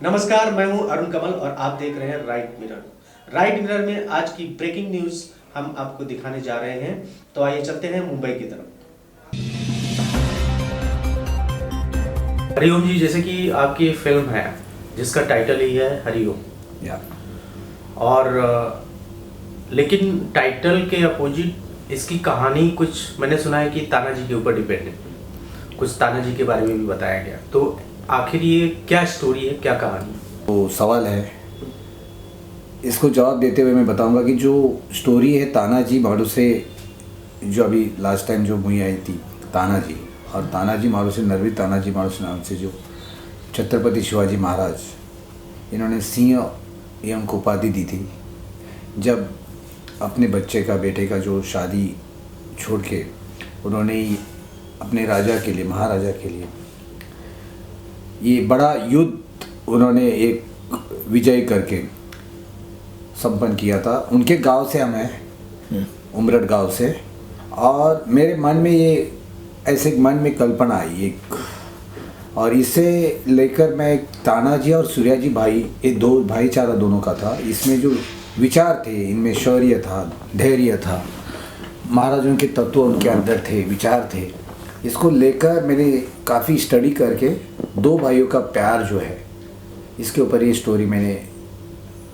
नमस्कार, मैं हूं अरुण कमल और आप देख रहे हैं राइट मिरर। राइट मिरर में आज की ब्रेकिंग न्यूज हम आपको दिखाने जा रहे हैं। तो आइए चलते हैं मुंबई की तरफ। हरिओम जी, जैसे कि आपकी फिल्म है जिसका टाइटल ही है हरिओम, और लेकिन टाइटल के अपोजिट इसकी कहानी कुछ मैंने सुना है कि तानाजी के ऊपर डिपेंड है, कुछ तानाजी के बारे में भी बताया गया। तो आखिर ये क्या स्टोरी है, क्या कहानी है? तो सवाल है, इसको जवाब देते हुए मैं बताऊंगा कि जो स्टोरी है तानाजी मालुसे, जो अभी लास्ट टाइम जो मूवी आई थी तानाजी, और तानाजी मालुसे नरवी तानाजी मालुसे नाम से जो छत्रपति शिवाजी महाराज, इन्होंने सिंह ये उनको उपाधि दी थी जब अपने बच्चे का, बेटे का जो शादी छोड़ के उन्होंने अपने राजा के लिए, महाराजा के लिए ये बड़ा युद्ध उन्होंने एक विजय करके संपन्न किया था। उनके गांव से हम हैं, उमरठ गांव से। और मेरे मन में ये ऐसे मन में कल्पना आई एक, और इसे लेकर मैं तानाजी और सूर्याजी भाई, ये दो भाईचारा दोनों का था। इसमें जो विचार थे, इनमें शौर्य था, धैर्य था, महाराजों के तत्व उनके अंदर थे, विचार थे। इसको लेकर मैंने काफ़ी स्टडी करके दो भाइयों का प्यार जो है, इसके ऊपर ये स्टोरी मैंने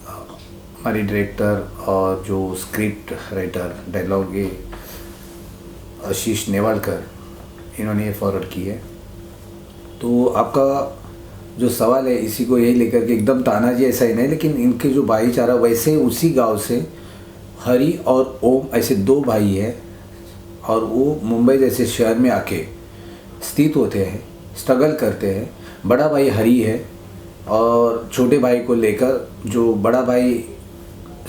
हमारे डायरेक्टर और जो स्क्रिप्ट राइटर, डायलॉग ये आशीष नेवालकर, इन्होंने ये फॉरवर्ड की है। तो आपका जो सवाल है इसी को यही लेकर कि एकदम तानाजी ऐसा ही नहीं, लेकिन इनके जो भाईचारा वैसे उसी गांव से हरि और ओम ऐसे दो भाई हैं, और वो मुंबई जैसे शहर में आके स्थित होते हैं, स्ट्रगल करते हैं। बड़ा भाई हरि है, और छोटे भाई को लेकर जो बड़ा भाई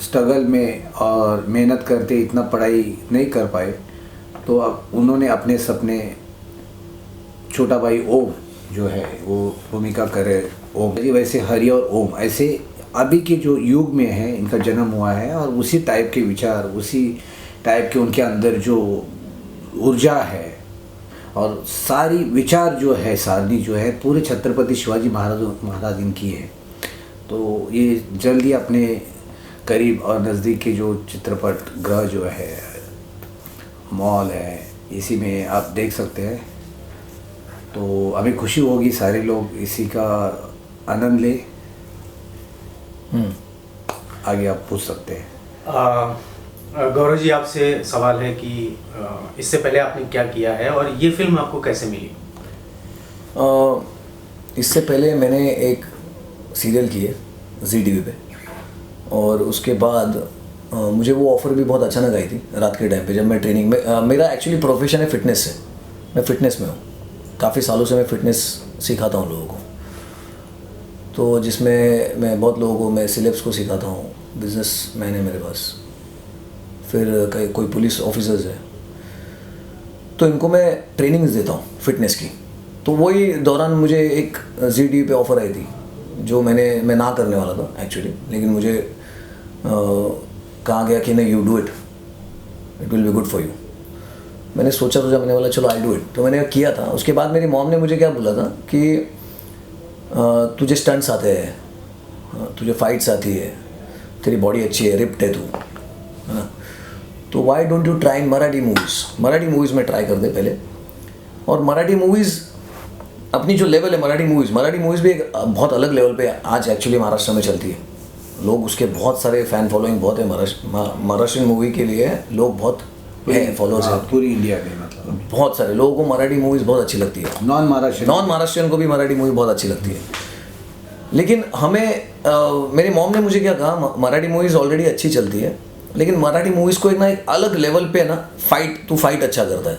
स्ट्रगल में और मेहनत करते इतना पढ़ाई नहीं कर पाए, तो अब उन्होंने अपने सपने, छोटा भाई ओम जो है वो भूमिका करे ओम जी, वैसे हरि और ओम ऐसे अभी के जो युग में है इनका जन्म हुआ है, और उसी टाइप के विचार, उसी टाइप के उनके अंदर जो ऊर्जा है और सारी विचार जो है, सारणी जो है पूरे छत्रपति शिवाजी महाराज इनकी है। तो ये जल्दी अपने करीब और नज़दीक के जो चित्रपट गृह जो है, मॉल है, इसी में आप देख सकते हैं। तो हमें खुशी होगी सारे लोग इसी का आनंद ले। आगे आप पूछ सकते हैं। गौरव जी, आपसे सवाल है कि इससे पहले आपने क्या किया है और ये फिल्म आपको कैसे मिली? इससे पहले मैंने एक सीरियल की है जी टीवी पे, और उसके बाद मुझे वो ऑफ़र भी बहुत अचानक आई थी रात के टाइम पे, जब मैं ट्रेनिंग में, मेरा एक्चुअली प्रोफेशन है फिटनेस से, मैं फिटनेस में हूँ, काफ़ी सालों से मैं फिटनेस सिखाता हूँ लोगों को। तो जिसमें मैं बहुत लोगों को, मैं सिलेब्स को सिखाता हूँ, बिजनेस मैन है मेरे पास, फिर कोई पुलिस ऑफिसर्स है, तो इनको मैं ट्रेनिंग्स देता हूँ फिटनेस की। तो वही दौरान मुझे एक जी टी पे ऑफ़र आई थी, जो मैं ना करने वाला था एक्चुअली, लेकिन मुझे कहा गया कि नहीं, you do it, it will be good for you. मैंने सोचा मैंने बोला चलो आई डू इट, तो मैंने किया था। उसके बाद मेरी मॉम ने मुझे क्या बोला था कि तुझे स्टंट्स आते हैं, तुझे फाइट्स आती है, तेरी बॉडी अच्छी है, रिप्ड है तू, है ना, तो why don't you try in Marathi movies. Marathi movies में ट्राई कर दे पहले। और मराठी मूवीज़ अपनी जो लेवल है, मराठी मूवीज़ भी एक बहुत अलग लेवल पे आज एक्चुअली महाराष्ट्र में चलती है। लोग उसके बहुत सारे फ़ैन फॉलोइंग बहुत है, महाराष्ट्रियन मूवी के लिए लोग बहुत फॉलोअर्स हैं पूरी इंडिया में, मतलब बहुत सारे लोगों को मराठी मूवीज़ बहुत अच्छी लगती है। नॉन महाराष्ट्रियन को भी मराठी मूवी बहुत अच्छी लगती है। लेकिन हमें मेरी मॉम ने मुझे क्या कहा, मराठी मूवीज़ ऑलरेडी अच्छी चलती है, लेकिन मराठी मूवीज़ को एक अलग लेवल पे है ना, फाइट अच्छा करता है।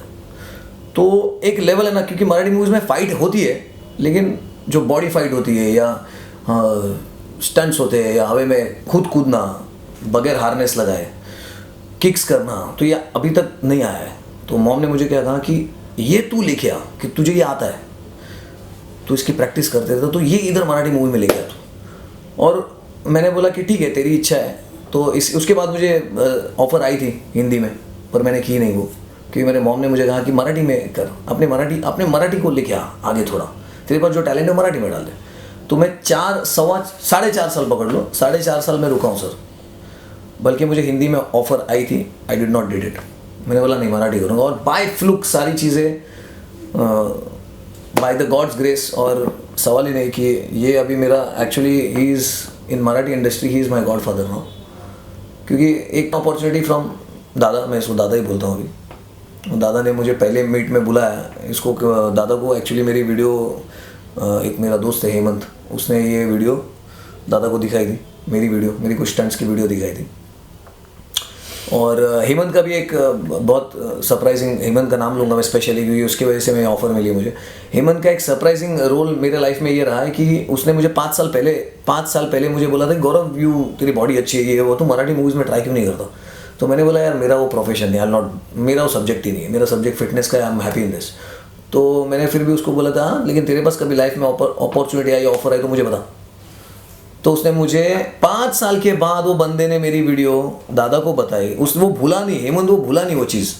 तो एक लेवल है ना, क्योंकि मराठी मूवीज़ में फ़ाइट होती है, लेकिन जो बॉडी फाइट होती है या स्टंट्स होते हैं या हवा में खुद कूदना बगैर हार्नेस लगाए, किक्स करना, तो ये अभी तक नहीं आया है। तो मॉम ने मुझे क्या कहा कि ये तू लेके आ, कि तुझे ये आता है, तो इसकी प्रैक्टिस करते थे, तो ये इधर मराठी मूवी में लेके आ तू। और मैंने बोला कि ठीक है, तेरी इच्छा है। तो उसके बाद मुझे ऑफ़र आई थी हिंदी में, पर मैंने की नहीं वो, क्योंकि मेरे मॉम ने मुझे कहा कि मराठी में कर, अपने मराठी को लेके आ आगे, थोड़ा तेरे पास जो टैलेंट है मराठी में डाल दे। तो मैं 4.5 साल पकड़ लो, 4.5 साल में रुका हूँ सर। बल्कि मुझे हिंदी में ऑफर आई थी, I did not did it. मैंने बोला नहीं, मराठी करूँगा, और बाय फ्लुक सारी चीज़ें, बाय द गॉड्स ग्रेस। और सवाल ही नहीं कि ये अभी मेरा actually he is in Marathi industry, he is my God father now. क्योंकि एक अपॉर्चुनिटी फ्रॉम दादा, मैं इसको दादा ही बोलता हूँ अभी, दादा ने मुझे पहले मीट में बुलाया इसको। दादा को एक्चुअली मेरी वीडियो, एक मेरा दोस्त है हेमंत, उसने ये वीडियो दादा को दिखाई थी, मेरी कुछ स्टंट्स की वीडियो दिखाई थी। और हेमंत का भी एक बहुत सरप्राइजिंग, हेमंत का नाम लूँगा मैं स्पेशली क्योंकि उसकी वजह से मैं ऑफ़र मिली मुझे। हेमंत का एक सरप्राइजिंग रोल मेरे लाइफ में ये रहा है कि उसने मुझे 5 साल पहले मुझे बोला था कि गौरव यू, तेरी बॉडी अच्छी है, ये वो, तू मराठी मूवीज़ में ट्राई क्यों नहीं करता? तो मैंने बोला यार मेरा वो प्रोफेशन नहीं, मेरा वो सब्जेक्ट ही नहीं है, मेरा सब्जेक्ट फिटनेस का है, I am happy in this. तो मैंने फिर भी उसको बोला था हाँ, लेकिन तेरे पास कभी लाइफ में अपॉर्चुनिटी आई, ऑफर आई तो मुझे बता। तो उसने मुझे 5 साल के बाद वो बंदे ने मेरी वीडियो दादा को बताई, वो भूला नहीं, हेमंत वो भूला नहीं वो चीज़।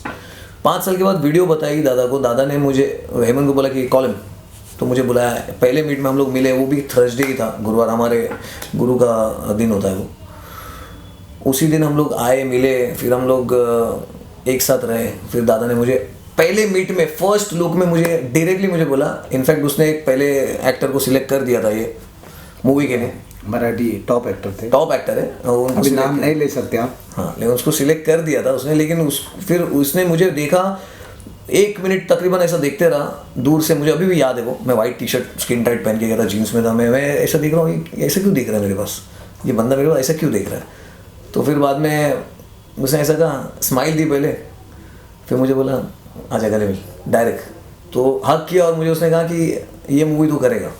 5 साल के बाद वीडियो बताई दादा को, दादा ने मुझे, हेमंत को बोला कि कॉल हिम, तो मुझे बुलाया। पहले मीट में हम लोग मिले, वो भी थर्सडे ही था, गुरुवार हमारे गुरु का दिन होता है वो। उसी दिन हम लोग आए, मिले, फिर हम लोग एक साथ रहे। फिर दादा ने मुझे पहले मीट में फर्स्ट लुक में मुझे डायरेक्टली मुझे बोला, इनफैक्ट उसने एक पहले एक्टर को सिलेक्ट कर दिया था ये मूवी के लिए, मराठी टॉप एक्टर थे, टॉप एक्टर है, अभी नाम नहीं ले सकते आप, हाँ, लेकिन उसको सिलेक्ट कर दिया था उसने। लेकिन फिर उसने मुझे देखा, 1 मिनट तकरीबन ऐसा देखते रहा दूर से, मुझे अभी भी याद है वो, मैं white T shirt skin tight पहन के गया था, जीन्स में था, मैं ऐसा देख रहा हूँ, ऐसा क्यों देख रहा है मेरे पास, ये बंदा मेरे पास ऐसा क्यों देख रहा है? तो फिर बाद में उसने ऐसा कहा, स्माइल दी पहले, फिर मुझे बोला आजा गले मिल डायरेक्ट, तो हक किया और मुझे उसने कहा कि ये मूवी तू करेगा।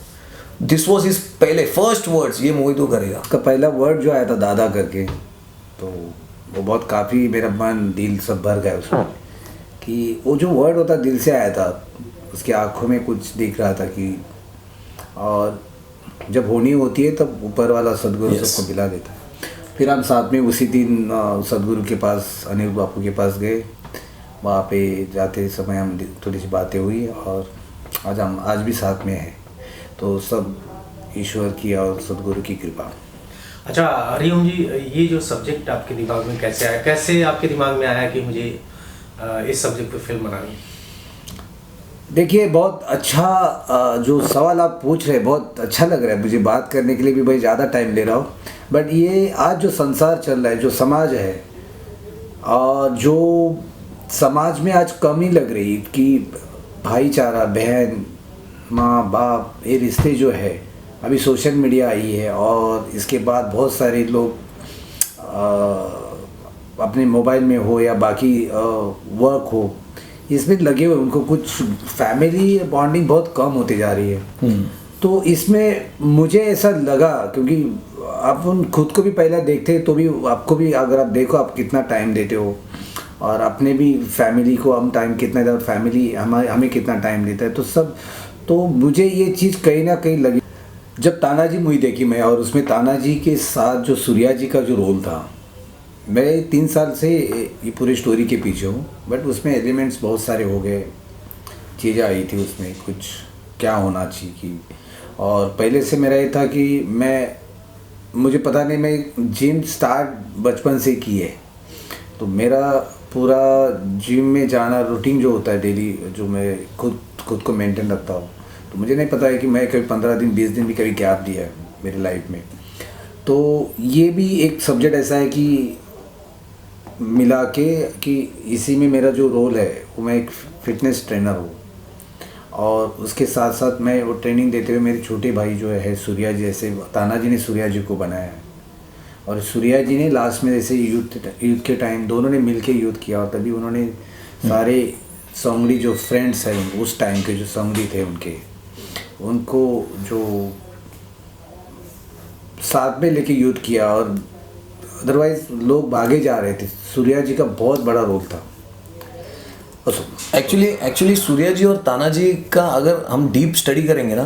दिस वॉज हिज पहले फर्स्ट वर्ड्स, ये मूवी तू करेगा। उसका पहला वर्ड जो आया था दादा करके, तो वो बहुत काफ़ी मेरा मन दिल सब भर गया उसमें, कि वो जो वर्ड होता दिल से आया था, उसकी आंखों में कुछ दिख रहा था कि, और जब होनी होती है तब ऊपर वाला सदगुरु सबको मिला देता है। फिर हम साथ में उसी दिन सदगुरु के पास, अनिल बापू के पास गए, वहाँ पे जाते समय हम थोड़ी सी बातें हुई, और आज भी साथ में हैं। तो सब ईश्वर की और सदगुरु की कृपा। अच्छा हरिओम जी, ये जो सब्जेक्ट आपके दिमाग में कैसे आया, कैसे आपके दिमाग में आया कि मुझे इस सब्जेक्ट पे फिल्म बनानी है? देखिए, बहुत अच्छा जो सवाल आप पूछ रहे हैं, बहुत अच्छा लग रहा है मुझे बात करने के लिए भी, भाई ज़्यादा टाइम ले रहा हूँ। बट ये आज जो संसार चल रहा है, जो समाज है, और जो समाज में आज कमी लग रही कि भाईचारा, बहन, माँ बाप, ये रिश्ते जो है, अभी सोशल मीडिया आई है, और इसके बाद बहुत सारे लोग अपने मोबाइल में हो या बाकी वर्क हो, इसमें लगे हुए, उनको कुछ फैमिली बॉन्डिंग बहुत कम होती जा रही है। तो इसमें मुझे ऐसा लगा, क्योंकि आप उन खुद को भी पहले देखते तो भी, आपको भी अगर आप देखो आप कितना टाइम देते हो, और अपने भी फैमिली को हम टाइम कितना देते, फैमिली हमें कितना टाइम देता है, तो सब, तो मुझे ये चीज़ कहीं ना कहीं लगी जब तानाजी मूवी देखी मैं, और उसमें तानाजी के साथ जो सूर्या जी का जो रोल था, मैं 3 साल से ये पूरी स्टोरी के पीछे हूँ, बट उसमें एलिमेंट्स बहुत सारे हो गए, चीज़ें आई थी उसमें, कुछ क्या होना चाहिए कि, और पहले से मेरा ये था कि मुझे पता नहीं, मैं जिम स्टार्ट बचपन से की है, तो मेरा पूरा जिम में जाना रूटीन जो होता है डेली, जो मैं खुद को मेंटेन रखता हूँ, तो मुझे नहीं पता है कि मैं कभी 15 दिन 20 दिन भी कभी गैप दिया है मेरी लाइफ में। तो ये भी एक सब्जेक्ट ऐसा है कि मिला के कि इसी में मेरा जो रोल है वो मैं एक फिटनेस ट्रेनर हूँ, और उसके साथ साथ मैं वो ट्रेनिंग देते हुए मेरे छोटे भाई जो है सूर्या जी, जैसे तानाजी ने सूर्या जी को बनाया है, और सूर्या जी ने लास्ट में जैसे यूथ के टाइम दोनों ने मिलके यूथ किया, और तभी उन्होंने सारे सोंगड़ी जो फ्रेंड्स हैं उस टाइम के, जो सोंगड़ी थे उनको जो साथ में लेके यूथ किया, और अदरवाइज लोग भागे जा रहे थे। सूर्या जी का बहुत बड़ा रोल था। एक्चुअली सूर्या जी और तानाजी का अगर हम डीप स्टडी करेंगे ना,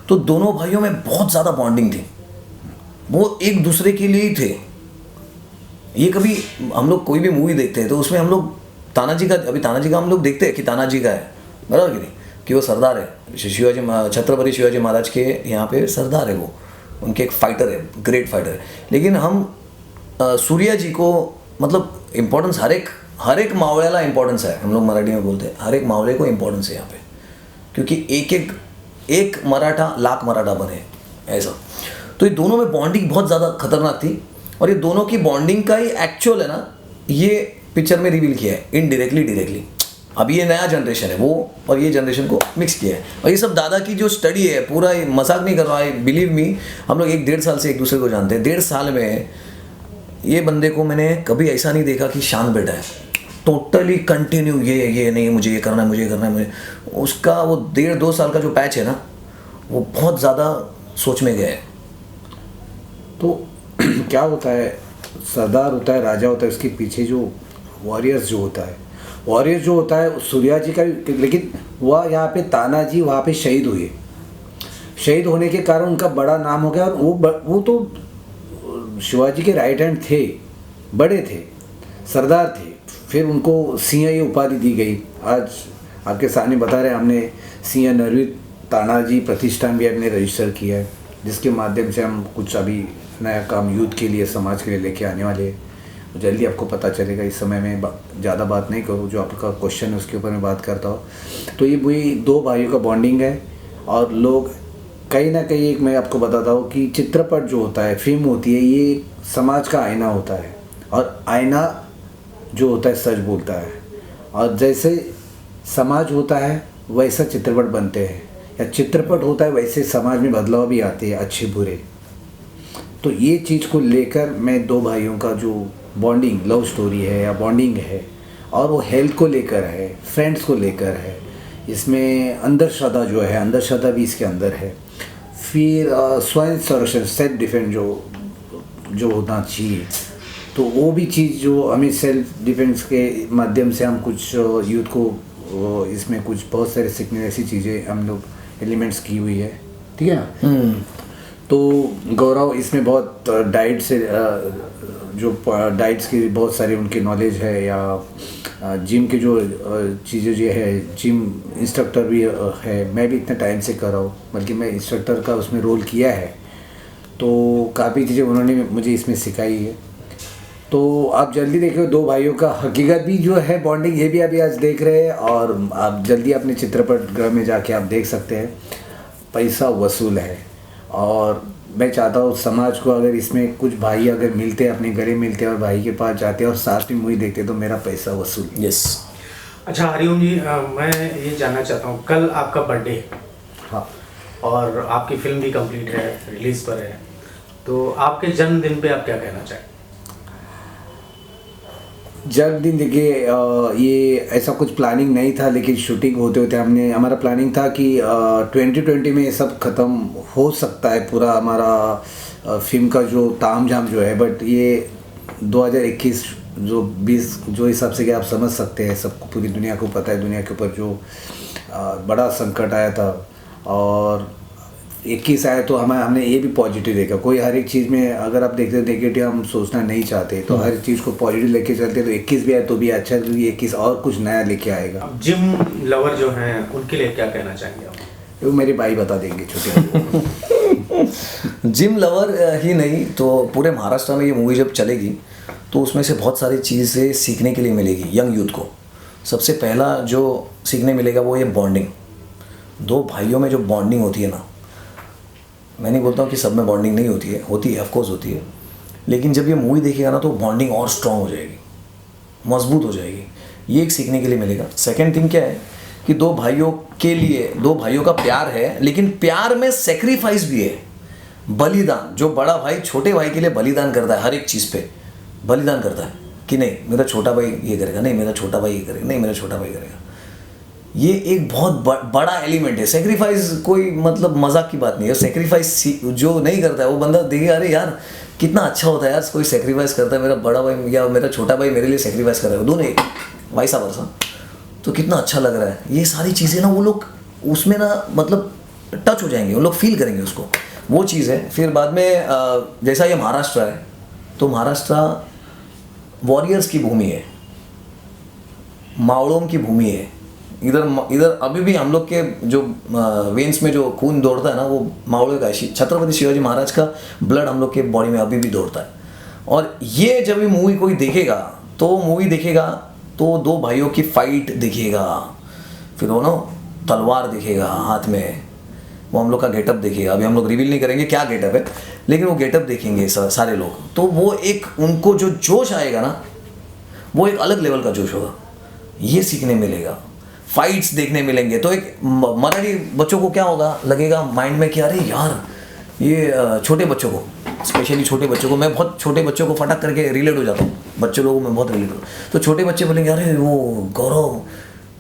तो दोनों भाइयों में बहुत ज़्यादा बॉन्डिंग थी, वो एक दूसरे के लिए ही थे। ये कभी हम लोग कोई भी मूवी देखते हैं तो उसमें हम लोग तानाजी का हम लोग देखते हैं कि तानाजी का है, बराबर कि नहीं, कि वो सरदार है, छत्रपति शिवाजी महाराज के यहाँ पे सरदार है, वो उनके एक फाइटर है, ग्रेट फाइटर है। लेकिन हम सूर्या जी को मतलब इम्पोर्टेंस हर एक मावळ्याला इम्पोर्टेंस है, हम लोग मराठी में बोलते हैं, हर एक मावळे को इम्पोर्टेंस है यहाँ पे, क्योंकि एक मराठा लाख मराठा बने ऐसा। तो ये दोनों में बॉन्डिंग बहुत ज़्यादा खतरनाक थी, और ये दोनों की बॉन्डिंग का ही एक्चुअल है ना, ये पिक्चर में रिवील किया है डायरेक्टली। अभी ये नया जनरेशन है वो, और ये जनरेशन को मिक्स किया है। और ये सब दादा की जो स्टडी है, पूरा मजाक नहीं कर रहा है, बिलीव मी, हम लोग 1-1.5 साल से एक दूसरे को जानते हैं। 1.5 साल में ये बंदे को मैंने कभी ऐसा नहीं देखा कि शांत बैठा है, टोटली कंटिन्यू, ये नहीं, मुझे ये करना है, मुझे उसका वो 1.5-2 साल का जो पैच है ना, वो बहुत ज़्यादा सोच में गया है। तो क्या होता है, सरदार होता है, राजा होता है, उसके पीछे जो वॉरियर्स जो होता है सूर्या जी का, लेकिन वह यहाँ पे तानाजी वहाँ पे शहीद हुए। शहीद होने के कारण उनका बड़ा नाम हो गया, और वो तो शिवाजी के राइट हैंड थे, बड़े थे, सरदार थे। फिर उनको सिंह ये उपाधि दी गई। आज आपके सामने बता रहे हैं, हमने सिंह नरवीर तानाजी प्रतिष्ठान भी हमने रजिस्टर किया है, जिसके माध्यम से हम कुछ अभी नया काम यूथ के लिए, समाज के लिए लेके आने वाले हैं। जल्दी आपको पता चलेगा। इस समय में ज़्यादा बात नहीं करूँ, जो आपका क्वेश्चन है उसके ऊपर मैं बात करता हूँ। तो ये वही 2 भाइयों का बॉन्डिंग है, और लोग कहीं ना कहीं, एक मैं आपको बताता हूँ कि चित्रपट जो होता है, फिल्म होती है, ये समाज का आईना होता है, और आईना जो होता है सच बोलता है। और जैसे समाज होता है वैसा चित्रपट बनते हैं, या चित्रपट होता है वैसे समाज में बदलाव भी आते हैं, अच्छे बुरे। तो ये चीज़ को लेकर मैं 2 भाइयों का जो बॉन्डिंग, लव स्टोरी है या बॉन्डिंग है, और वो हेल्थ को लेकर है, फ्रेंड्स को लेकर है, इसमें अंधश्रद्धा जो है, अंधश्रद्धा भी इसके अंदर है। फिर स्वयं संरक्षण, सेल्फ डिफेंस जो होना चाहिए, तो वो भी चीज़ जो हमें सेल्फ डिफेंस के माध्यम से हम कुछ यूथ को इसमें कुछ बहुत सारे सीखने ऐसी चीज़ें हम लोग एलिमेंट्स की हुई है, ठीक है ना। तो गौरव इसमें बहुत डाइट से जो डाइट्स की बहुत सारी उनकी नॉलेज है, या जिम के जो चीज़ें जो है, जिम इंस्ट्रक्टर भी है। मैं भी इतने टाइम से कर रहा हूँ, बल्कि मैं इंस्ट्रक्टर का उसमें रोल किया है, तो काफ़ी चीज़ें उन्होंने मुझे इसमें सिखाई है। तो आप जल्दी देखिए 2 भाइयों का हकीकत भी जो है बॉन्डिंग, ये भी अभी आज देख रहे हैं, और आप जल्दी अपने चित्रपट गृह में जाके आप देख सकते हैं। पैसा वसूल है, और मैं चाहता हूँ समाज को, अगर इसमें कुछ भाई अगर मिलते हैं, अपने गले मिलते हैं और भाई के पास जाते हैं और साथ में मूवी देखते हैं, तो मेरा पैसा वसूल। यस। अच्छा हरिओम जी, मैं ये जानना चाहता हूँ, कल आपका बर्थडे है, हाँ, और आपकी फिल्म भी कंप्लीट है, रिलीज पर है, तो आपके जन्मदिन पे आप क्या कहना चाहें? जन्मदिन देखिए, ये ऐसा कुछ प्लानिंग नहीं था, लेकिन शूटिंग होते होते हमारा प्लानिंग था कि 2020 में ये सब ख़त्म हो सकता है, पूरा हमारा फिल्म का जो तामझाम जो है। बट ये 2021 जो 20 जो हिसाब से कि आप समझ सकते हैं, सबको, पूरी दुनिया को पता है, दुनिया के ऊपर जो बड़ा संकट आया था, और 21 आया तो हमने ये भी पॉजिटिव देखा। कोई हर एक चीज़ में अगर आप देखते नेगेटिव हम सोचना नहीं चाहते, तो हर चीज़ को पॉजिटिव लेके चलते, तो 21 भी आए तो भी अच्छा है, क्योंकि 21 और कुछ नया लेके आएगा। अब जिम लवर जो हैं उनके लिए क्या कहना चाहेंगे आप? वो मेरे भाई बता देंगे, छोटे। जिम लवर ही नहीं तो पूरे महाराष्ट्र में ये मूवी जब चलेगी तो उसमें से बहुत सारी चीज़ें सीखने के लिए मिलेगी यंग यूथ को। सबसे पहला जो सीखने मिलेगा वो ये बॉन्डिंग। 2 भाइयों में जो बॉन्डिंग होती है ना, मैं नहीं बोलता हूँ कि सब में बॉन्डिंग नहीं होती है, ऑफकोर्स होती है, लेकिन जब ये मूवी देखेगा ना तो बॉन्डिंग और स्ट्रॉन्ग हो जाएगी, मजबूत हो जाएगी। ये एक सीखने के लिए मिलेगा। सेकंड थिंग क्या है कि 2 भाइयों के लिए, 2 भाइयों का प्यार है, लेकिन प्यार में सेक्रीफाइस भी है, बलिदान। जो बड़ा भाई छोटे भाई के लिए बलिदान करता है, हर एक चीज़ पे बलिदान करता है कि नहीं मेरा छोटा भाई ये करेगा, नहीं मेरा छोटा भाई ये करेगा, नहीं मेरा छोटा भाई करेगा। ये एक बहुत बड़ा एलिमेंट है। सेक्रीफाइस कोई मतलब मजाक की बात नहीं है। सेक्रीफाइस जो नहीं करता है वो बंदा देखेगा, अरे यार कितना अच्छा होता है यार कोई सेक्रीफाइस करता है, मेरा बड़ा भाई या मेरा छोटा भाई मेरे लिए सेक्रीफाइस कर रहा है, दोनों एक वैसा वर्षा, तो कितना अच्छा लग रहा है। ये सारी चीज़ें ना वो लोग उसमें ना मतलब टच हो जाएंगे, वो लोग फील करेंगे उसको, वो चीज़ है। फिर बाद में जैसा ये महाराष्ट्र है तो महाराष्ट्र वॉरियर्स की भूमि है, मावड़ों की भूमि है, इधर इधर अभी भी हम लोग के जो वेन्स में जो खून दौड़ता है ना, वो मावड़े का छत्रपति शिवाजी महाराज का ब्लड हम लोग के बॉडी में अभी भी दौड़ता है। और ये जब भी मूवी कोई देखेगा तो दो भाइयों की फाइट देखेगा, फिर वो ना तलवार दिखेगा हाथ में, वो हम लोग का गेटअप देखेगा। अभी हम लोग रिवील नहीं करेंगे क्या गेटअप है, लेकिन वो गेटअप देखेंगे सारे लोग, तो वो एक उनको जो जोश आएगा ना, वो एक अलग लेवल का जोश होगा। ये सीखने मिलेगा, फाइट्स देखने मिलेंगे। तो एक मराठी बच्चों को क्या होगा, लगेगा माइंड में कि अरे यार ये छोटे बच्चों को, स्पेशली छोटे बच्चों को, मैं बहुत छोटे बच्चों को फटाक करके रिलेट हो जाता हूँ, बच्चों लोगों में बहुत रिलेट हो। तो छोटे बच्चे बोलेंगे अरे वो गौरव,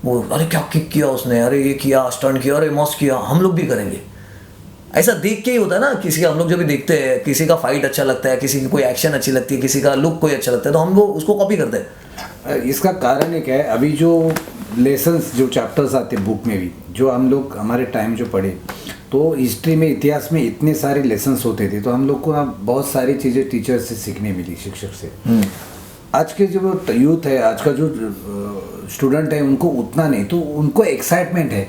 वो अरे क्या किक किया उसने, अरे ये किया, स्टंट किया, अरे मस्त किया, हम लोग भी करेंगे। ऐसा देख के ही होता है ना, किसी का हम लोग जब भी देखते हैं, किसी का फाइट अच्छा लगता है, किसी की कोई एक्शन अच्छी लगती है, किसी का लुक कोई अच्छा लगता है, तो हम लोग उसको कॉपी करते हैं। इसका कारण एक है, अभी जो लेसन्स जो चैप्टर्स आते हैं बुक में भी, जो हम लोग हमारे टाइम जो पढ़े, तो हिस्ट्री में, इतिहास में इतने सारे लेसन्स होते थे, तो हम लोग को ना बहुत सारी चीज़ें टीचर से सीखने मिली, शिक्षक से। आज के जो यूथ है, आज का जो स्टूडेंट है, उनको उतना नहीं, तो उनको एक्साइटमेंट है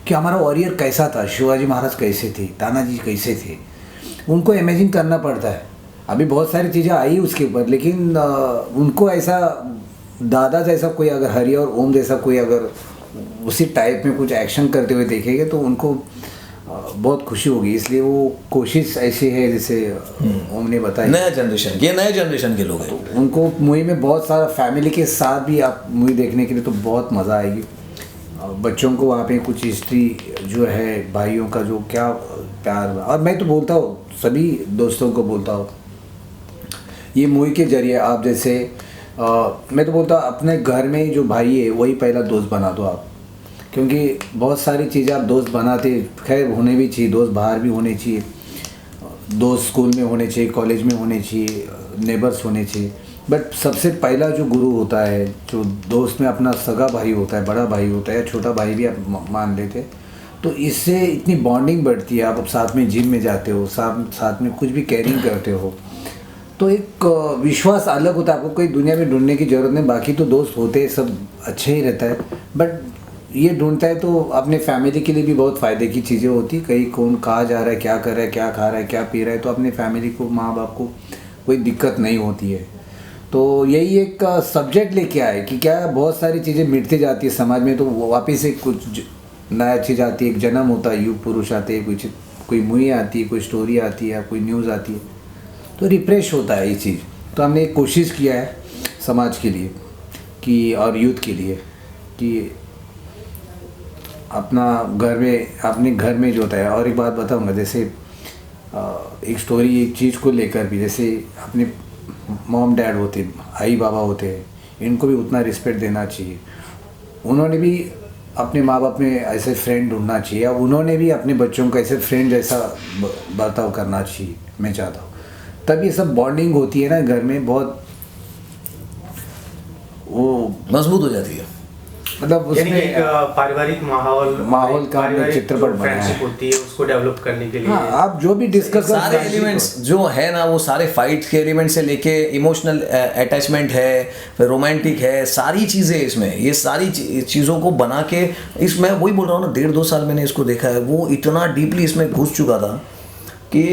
कि हमारा वॉरियर कैसा था, शिवाजी महाराज कैसे थे, तानाजी कैसे थे, उनको इमेजिन करना पड़ता है। अभी बहुत सारी चीज़ें आई उसके ऊपर, लेकिन उनको ऐसा दादा जैसा कोई अगर, हरि और ओम जैसा कोई अगर उसी टाइप में कुछ एक्शन करते हुए देखेंगे तो उनको बहुत खुशी होगी। इसलिए वो कोशिश ऐसी है, जैसे ओम ने बताया, नया जनरेशन, ये नए जनरेशन के लोग हैं, तो उनको मूवी में बहुत सारा फैमिली के साथ भी आप मूवी देखने के लिए तो बहुत मज़ा आएगी। बच्चों को वहाँ पे कुछ हिस्ट्री जो है, भाइयों का जो क्या प्यार, और मैं तो बोलता हूँ सभी दोस्तों को बोलता हूँ, ये मूवी के जरिए आप जैसे मैं तो बोलता हूँ अपने घर में ही जो भाई है वही पहला दोस्त बना दो आप, क्योंकि बहुत सारी चीज़ें आप दोस्त बनाते, खैर होने भी चाहिए, दोस्त बाहर भी होने चाहिए, दोस्त स्कूल में होने चाहिए, कॉलेज में होने चाहिए, नेबर्स होने चाहिए, बट सबसे पहला जो गुरु होता है, जो दोस्त में अपना सगा भाई होता है, बड़ा भाई होता है, या छोटा भाई भी आप मान लेते, तो इससे इतनी बॉन्डिंग बढ़ती है। आप साथ में जिम में जाते हो, साथ में कुछ भी कैरिंग करते हो, तो एक विश्वास अलग होता है। आपको कोई दुनिया में ढूंढने की ज़रूरत नहीं, बाकी तो दोस्त होते हैं, सब अच्छे ही रहता है, बट ये ढूंढता है तो अपने फैमिली के लिए भी बहुत फ़ायदे की चीज़ें होती। कहीं कौन कहाँ जा रहा है, क्या कर रहा है, क्या खा रहा है, क्या पी रहा है, तो अपने फैमिली को, माँ बाप को कोई दिक्कत नहीं होती है। तो यही एक सब्जेक्ट लेके आए कि क्या बहुत सारी चीज़ें मिटती जाती है समाज में, तो वापस से कुछ नया चीज़ आती है, एक जन्म होता है, युग पुरुष आते हैं, कोई मूवी आती है, कोई स्टोरी आती है, कोई न्यूज़ आती है, तो रिफ्रेश होता है ये चीज़। तो हमने एक कोशिश किया है समाज के लिए कि, और यूथ के लिए, कि अपना अपने घर में जो होता है। और एक बात बताऊंगा, जैसे एक स्टोरी, एक चीज़ को लेकर भी, जैसे अपने मॉम डैड होते, आई बाबा होते हैं, इनको भी उतना रिस्पेक्ट देना चाहिए। उन्होंने भी अपने माँ बाप में ऐसे फ्रेंड ढूंढना चाहिए, या उन्होंने भी अपने बच्चों को ऐसे फ्रेंड जैसा बर्ताव करना चाहिए, मैं चाहता हूँ। तब ये सब बॉन्डिंग होती है ना घर में, बहुत वो मजबूत हो जाती है। मतलब उसमें एक पारिवारिक माहौल का चित्रपट फ्रेंडशिप होती है, उसको डेवलप करने के लिए। हाँ, आप जो भी डिस्कस सारे एलिमेंट्स जो है ना, वो सारे फाइट के एलिमेंट से लेके इमोशनल अटैचमेंट है, फिर रोमांटिक है, सारी चीज़ें इसमें, ये सारी चीज़ों को बना के, इसमें वही बोल रहा हूँ ना, 1.5-2 साल मैंने इसको देखा है, वो इतना डीपली इसमें घुस चुका था कि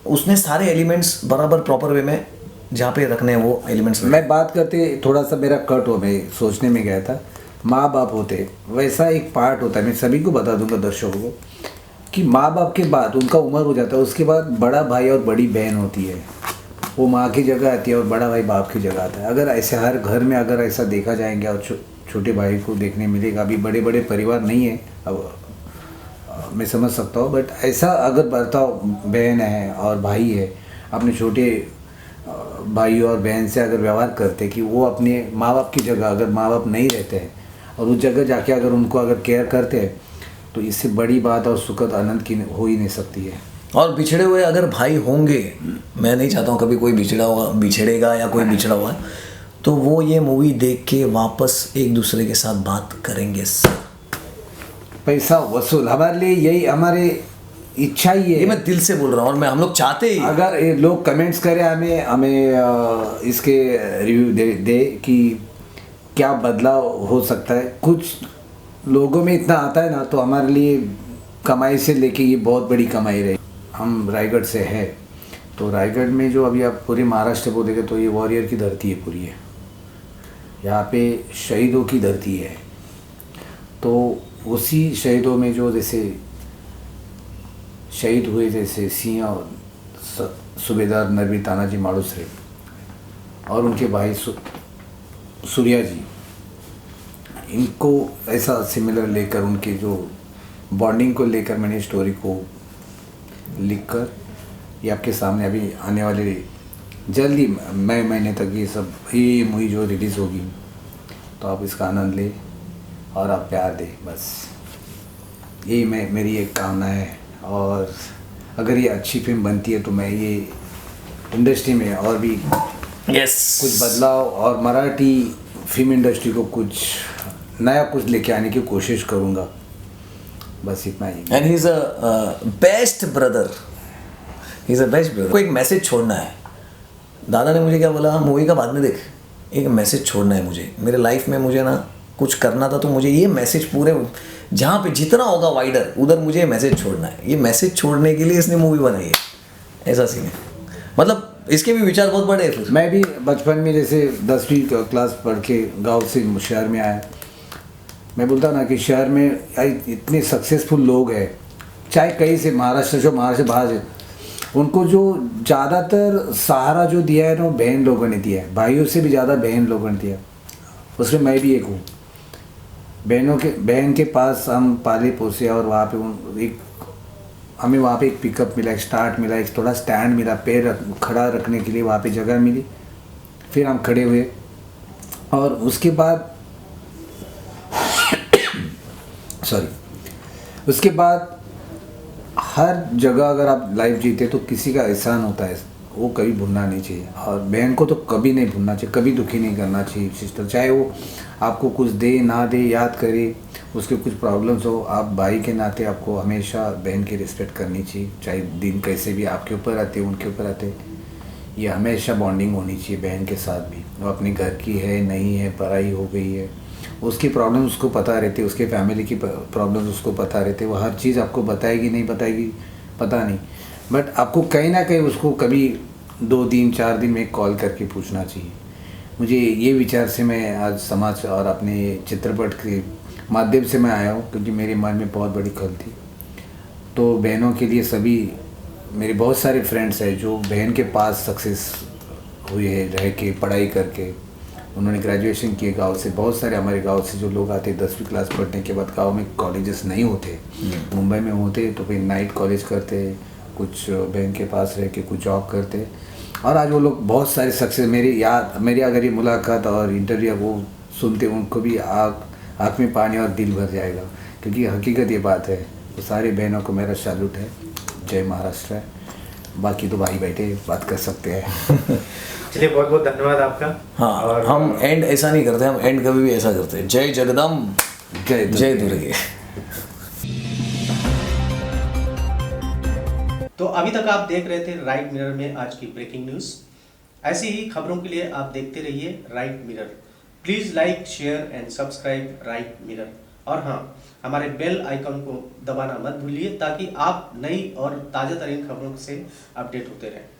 उसने सारे एलिमेंट्स बराबर प्रॉपर वे में जहाँ पे रखने हैं वो एलिमेंट्स। मैं बात करते थोड़ा सा मेरा कट हो, मैं सोचने में गया था, माँ बाप होते वैसा एक पार्ट होता है, मैं सभी को बता दूंगा दर्शकों को, कि माँ बाप के बाद उनका उम्र हो जाता है, उसके बाद बड़ा भाई और बड़ी बहन होती है, वो माँ की जगह आती है और बड़ा भाई बाप की जगह आता है। अगर ऐसे हर घर में अगर ऐसा देखा जाएंगे, और छोटे भाई को देखने मिलेगा, अभी बड़े बड़े परिवार नहीं है, अब मैं समझ सकता हूँ, बट ऐसा अगर बर्ताव बहन है और भाई है अपने छोटे भाई और बहन से अगर व्यवहार करते, कि वो अपने माँ बाप की जगह, अगर माँ बाप नहीं रहते हैं और उस जगह जाके अगर उनको अगर केयर करते हैं, तो इससे बड़ी बात और सुखद आनंद की हो ही नहीं सकती है। और बिछड़े हुए अगर भाई होंगे, मैं नहीं चाहता हूँ कभी कोई बिछड़ेगा या कोई बिछड़ा हुआ, तो वो ये मूवी देख के वापस एक दूसरे के साथ बात करेंगे सर। पैसा वसूल हमारे लिए, यही हमारे इच्छा ही है, ये मैं दिल से बोल रहा हूँ, और हम लोग चाहते ही, अगर लोग कमेंट्स करें हमें इसके रिव्यू दे कि क्या बदलाव हो सकता है, कुछ लोगों में इतना आता है ना, तो हमारे लिए कमाई से लेके ये बहुत बड़ी कमाई रही। हम रायगढ़ से है, तो रायगढ़ में जो अभी आप पूरे महाराष्ट्र बोलेंगे तो ये वॉरियर की धरती है पूरी है, यहाँ पे शहीदों की धरती है। तो उसी शहीदों में जो जैसे शहीद हुए, जैसे सिंह और सूबेदार नरवी तानाजी मालुसरे और उनके भाई सूर्या जी, इनको ऐसा सिमिलर लेकर उनके जो बॉन्डिंग को लेकर मैंने स्टोरी को लिखकर ये आपके सामने अभी आने वाले जल्दी मई महीने तक ये मूवी जो रिलीज़ होगी, तो आप इसका आनंद लें और आप प्यार दें, बस यही मेरी एक कामना है। और अगर ये अच्छी फिल्म बनती है तो मैं ये इंडस्ट्री में और भी कुछ बदलाव और मराठी फिल्म इंडस्ट्री को कुछ नया कुछ लेके आने की कोशिश करूँगा, बस इतना ही। And he is a best brother, he is a best brother. को एक मैसेज छोड़ना है। दादा ने मुझे क्या बोला, मूवी का बाद में देख, एक मैसेज छोड़ना है मुझे मेरे लाइफ में, मुझे ना कुछ करना था, तो मुझे ये मैसेज पूरे जहाँ पे जितना होगा वाइडर उधर मुझे ये मैसेज छोड़ना है। ये मैसेज छोड़ने के लिए इसने मूवी बनाई है, ऐसा सीन है। मतलब इसके भी विचार बहुत बड़े हैं। फिर मैं भी बचपन में जैसे 10वीं क्लास पढ़ के गाँव से शहर में आया, मैं बोलता ना कि शहर में इतने सक्सेसफुल लोग हैं, चाहे कहीं से महाराष्ट्र बाहर से, उनको जो ज़्यादातर सहारा जो दिया है ना, वो बहन लोगों ने दिया है, भाइयों से भी ज़्यादा बहन लोगों ने दिया। उसमें मैं भी एक हूँ। बहन के पास हम पाले पोसे, और वहाँ पे हमें वहाँ पे एक पिकअप मिला, एक स्टार्ट मिला, एक थोड़ा स्टैंड मिला, पैर खड़ा रखने के लिए वहाँ पे जगह मिली, फिर हम खड़े हुए। और उसके बाद उसके बाद हर जगह अगर आप लाइफ जीते तो किसी का एहसान होता है, वो कभी भूलना नहीं चाहिए। और बहन को तो कभी नहीं भूलना चाहिए, कभी दुखी नहीं करना चाहिए सिस्टर, चाहे वो आपको कुछ दे ना दे, याद करे, उसके कुछ प्रॉब्लम्स हो, आप भाई के नाते आपको हमेशा बहन की रिस्पेक्ट करनी चाहिए। चाहे दिन कैसे भी आपके ऊपर आते उनके ऊपर आते, ये हमेशा बॉन्डिंग होनी चाहिए बहन के साथ भी। वो अपने घर की है नहीं है, पढ़ाई हो गई है, उसकी प्रॉब्लम उसको पता रहती है, उसके फैमिली की प्रॉब्लम्स उसको पता रहते, वो हर चीज़ आपको बताएगी नहीं बताएगी पता नहीं, बट आपको कहीं ना कहीं उसको कभी 2 दिन 4 दिन में कॉल करके पूछना चाहिए। मुझे ये विचार से मैं आज समाज और अपने चित्रपट के माध्यम से मैं आया हूँ, क्योंकि मेरे मन में बहुत बड़ी खल थी। तो बहनों के लिए सभी मेरे बहुत सारे फ्रेंड्स हैं जो बहन के पास सक्सेस हुए हैं, रह के पढ़ाई करके उन्होंने ग्रेजुएशन किए गांव से। बहुत सारे हमारे गांव से जो लोग आते 10वीं क्लास पढ़ने के बाद, गांव में कॉलेजेस नहीं होते, मुंबई में होते, तो फिर नाइट कॉलेज करते, कुछ बहन के पास रह के कुछ जॉब करते, और आज वो लोग बहुत सारे सक्सेस। मेरी अगर ये मुलाकात और इंटरव्यू वो सुनते, उनको भी आँख में पानी और दिल भर जाएगा, क्योंकि हकीकत ये बात है। तो सारे बहनों को मेरा सैल्यूट है, जय महाराष्ट्र है। बाकी तो भाई बैठे बात कर सकते हैं। चलिए, बहुत बहुत धन्यवाद आपका। हाँ, और हम एंड ऐसा नहीं करते, हम एंड कभी भी ऐसा करते हैं, जय जगदम्ब, जय दुर्गे। तो अभी तक आप देख रहे थे राइट मिरर में आज की ब्रेकिंग न्यूज़। ऐसी ही खबरों के लिए आप देखते रहिए right mirror. Please like, share and subscribe right mirror. और हाँ, हमारे बेल आइकन को दबाना मत भूलिए, ताकि आप नई और ताज़ा तरीन खबरों से अपडेट होते रहें।